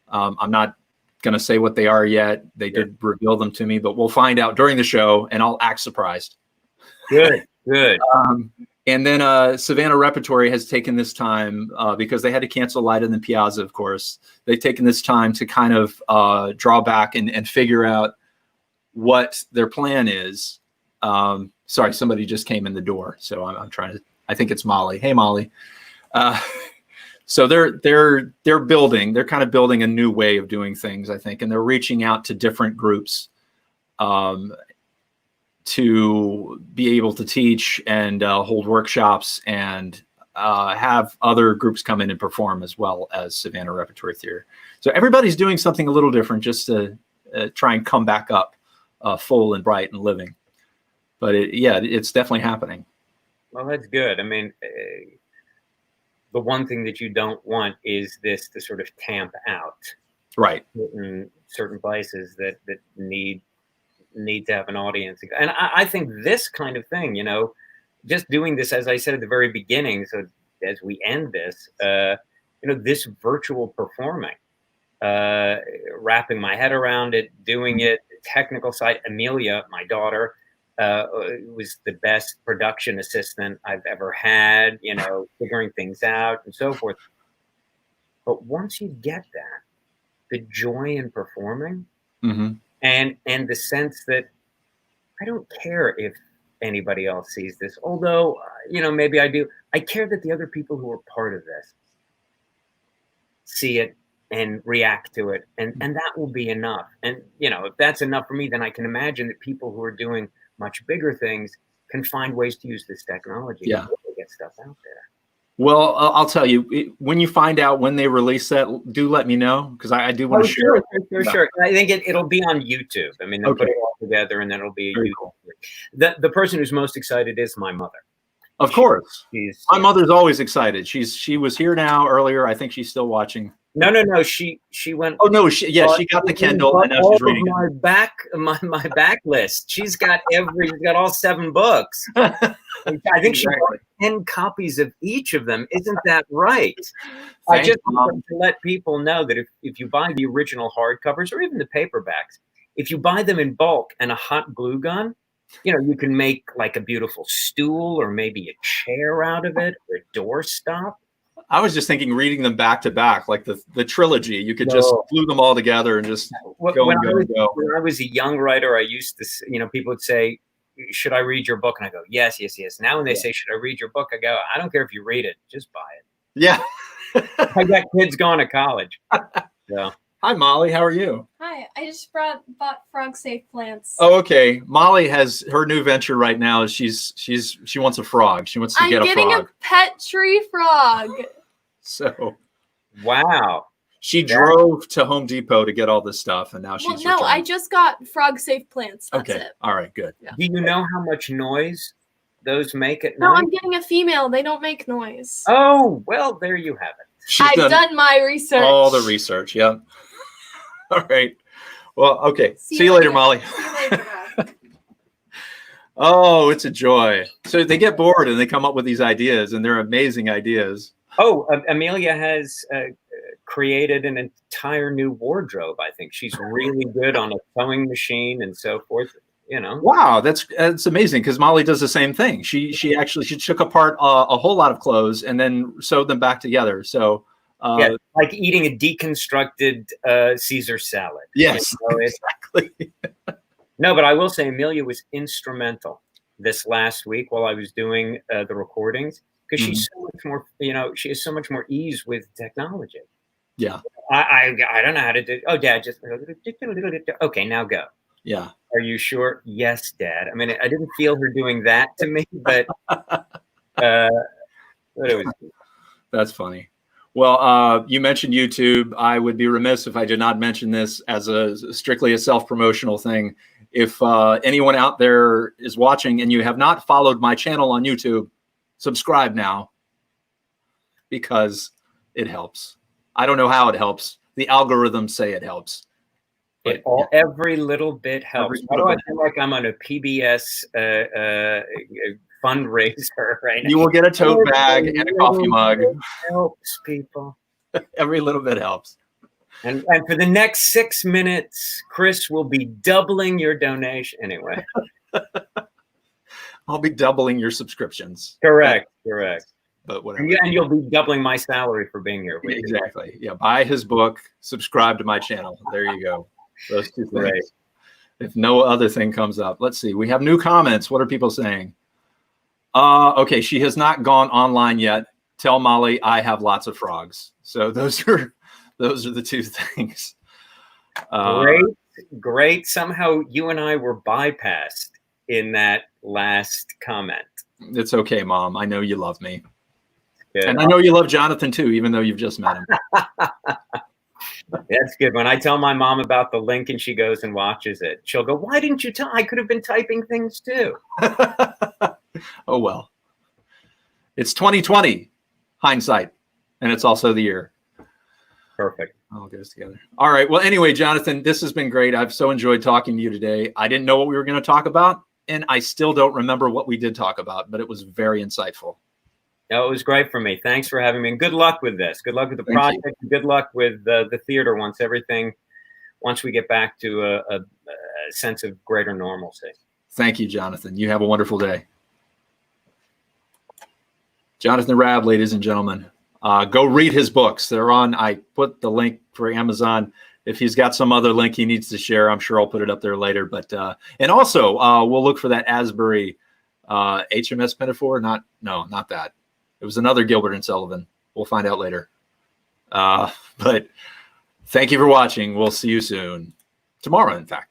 I'm not going to say what they are yet. They did reveal them to me, but we'll find out during the show, and I'll act surprised.
Good.
And then Savannah Repertory has taken this time because they had to cancel Light in the Piazza, of course. They've taken this time to kind of draw back and figure out what their plan is. Sorry, somebody just came in the door, so I'm trying to. I think it's Molly. Hey, Molly. So they're building. They're kind of building a new way of doing things, I think, and they're reaching out to different groups to be able to teach and hold workshops and have other groups come in and perform as well as Savannah Repertory Theater. So everybody's doing something a little different just to try and come back up full and bright and living. But it's definitely happening.
Well, that's good. I mean, the one thing that you don't want is this to sort of tamp out.
Right.
Certain places that need to have an audience. And I think this kind of thing, just doing this, as I said at the very beginning, so as we end this, this virtual performing, wrapping my head around it, doing it, the technical side. Amelia, my daughter, was the best production assistant I've ever had, figuring things out and so forth. But once you get that, the joy in performing, and the sense that I don't care if anybody else sees this, although, maybe I do. I care that the other people who are part of this see it and react to it. And that will be enough. And, if that's enough for me, then I can imagine that people who are doing much bigger things can find ways to use this technology to get stuff out there.
Well, I'll tell you, when you find out when they release that, do let me know, because I do want to share it.
Sure. I think it'll be on YouTube. I mean, they'll put it all together, and then it'll be YouTube.
Cool.
The person who's most excited is my mother.
Of course. My mother's always excited. She was here now earlier. I think she's still watching.
No. She went.
Oh no, she got the Kindle and now she's reading
my back list. She's got all 7 books. I think she bought 10 copies of each of them. Isn't that right? I just want to let people know that if you buy the original hardcovers or even the paperbacks, if you buy them in bulk and a hot glue gun, you can make like a beautiful stool or maybe a chair out of it or a doorstop.
I was just thinking reading them back to back, like the trilogy. You could just glue them all together and just go. When
I was a young writer, I used to, people would say, should I read your book? And I go, yes. Now when they say, should I read your book? I go, I don't care if you read it, just buy it.
Yeah.
I got kids going to college. So.
Hi, Molly. How are you?
Hi. I just bought frog safe plants.
Oh, okay. Molly has her new venture right now. She wants a frog. She wants to get a frog.
I'm getting a pet tree frog.
So,
wow.
She drove to Home Depot to get all this stuff, and now she's returning.
No, I just got frog safe plants. That's it.
All right, good.
Yeah.
Do you know how much noise those make at night?
No, I'm getting a female. They don't make noise.
Oh, well, there you have it.
I've done my research.
All the research, yeah. All right. Well, okay. See you later, Molly.
See you later, Rob.
Oh, it's a joy. So they get bored and they come up with these ideas, and they're amazing ideas.
Oh, Amelia has created an entire new wardrobe. I think she's really good on a sewing machine and so forth.
Wow, that's amazing, because Molly does the same thing. She took apart a whole lot of clothes and then sewed them back together. So
like eating a deconstructed Caesar salad.
Yes, exactly.
No, but I will say Amelia was instrumental this last week while I was doing the recordings, because she's so much more, you know, she has so much more ease with technology.
Yeah.
I don't know how to do. Oh, Dad, just okay. Now go.
Yeah.
Are you sure? Yes, Dad. I mean, I didn't feel her doing that to me, but it was.
That's funny. Well, you mentioned YouTube. I would be remiss if I did not mention this as a strictly a self-promotional thing. If anyone out there is watching and you have not followed my channel on YouTube, subscribe now, because it helps. I don't know how it helps. The algorithms say it helps. But,
Every little bit helps. Why do I feel like I'm on a PBS fundraiser right now?
You will get a tote bag and a coffee mug.
Helps people.
Every little bit helps.
And for the next 6 minutes, Chris will be doubling your donation. Anyway.
I'll be doubling your subscriptions.
Correct.
But whatever.
And you'll be doubling my salary for being here.
Exactly. Yeah. Buy his book, subscribe to my channel. There you go. Those two things. Right. If no other thing comes up. Let's see. We have new comments. What are people saying? Okay. She has not gone online yet. Tell Molly I have lots of frogs. So those are the two things.
Great. Somehow you and I were bypassed in that last comment.
It's okay, Mom. I know you love me.
Good.
And I know you love Jonathan too, even though you've just met him.
That's good. When I tell my mom about the link and she goes and watches it, she'll go, "Why didn't you tell? I could have been typing things too."
Oh, well. It's 2020 hindsight, and it's also the year.
Perfect.
All goes together. All right. Well, anyway, Jonathan, this has been great. I've so enjoyed talking to you today. I didn't know what we were going to talk about, and I still don't remember what we did talk about, but it was very insightful.
No, it was great for me. Thanks for having me, and good luck with this. Good luck with the project. And good luck with the theater once we get back to a sense of greater normalcy.
Thank you, Jonathan. You have a wonderful day. Jonathan Rabb, ladies and gentlemen. Go read his books. They're on. I put the link for Amazon. If he's got some other link he needs to share, I'm sure I'll put it up there later. But and also we'll look for that Asbury HMS Pinafore. Not that. It was another Gilbert and Sullivan. We'll find out later. But thank you for watching. We'll see you soon. Tomorrow, in fact.